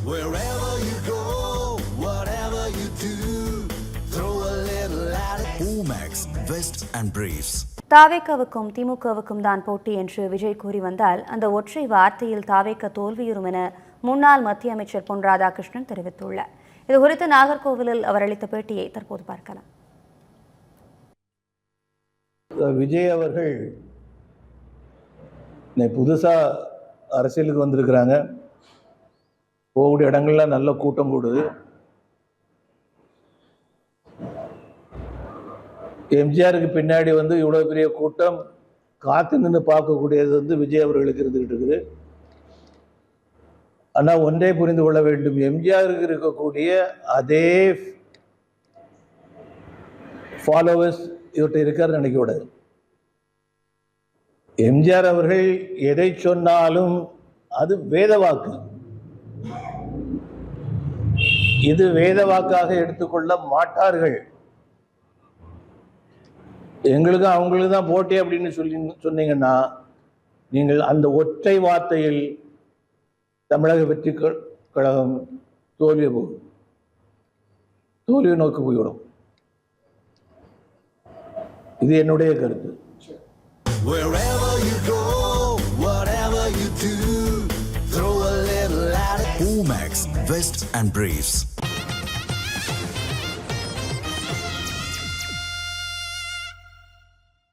Wherever you go, whatever you do, throw a little at it. Omax, Vest and Briefs. தாவேக்காவுக்கும் திமுகவுக்கும் தான் போட்டி என்று விஜய் கூறி வந்தால் அந்த ஒற்றை வார்த்தையில் தாவேக்க தோல்வியுறும் என முன்னாள் மத்திய அமைச்சர் பொன் ராதாகிருஷ்ணன் தெரிவித்துள்ளார். இது குறித்து நாகர்கோவிலில் அவர் அளித்த பேட்டியை தற்போது பார்க்கலாம். விஜய் அவர்கள் புதுசாக அரசியலுக்கு வந்திருக்கிறாங்க. போகக்கூடிய இடங்கள்லாம் நல்ல கூட்டம் கூடுது. எம்ஜிஆருக்கு பின்னாடி இவ்வளோ பெரிய கூட்டம் காத்து நின்று பார்க்கக்கூடியது விஜய் அவர்களுக்கு இருந்துகிட்டு இருக்குது. ஆனால் ஒன்றே புரிந்து கொள்ள வேண்டும், எம்ஜிஆருக்கு இருக்கக்கூடிய அதே ஃபாலோவர்ஸ் இவர்கிட்ட இருக்காருன்னு நினைக்கக்கூடாது. எம்ஜிஆர் அவர்கள் எதை சொன்னாலும் அது வேத வாக்கு. இது வேத வாக்காக எடுத்துக்கொள்ள மாட்டார்கள். எங்களுக்கும் அவங்களுக்கு தான் போட்டி அப்படின்னு சொன்னீங்கன்னா நீங்கள் அந்த ஒற்றை வார்த்தையில் தமிழக வெற்றி கழகம் தோல்வியை நோக்கி போய்விடும். இது என்னுடைய கருத்து. Wherever you go, whatever you do, throw a little at it. Omax, Vest and Briefs.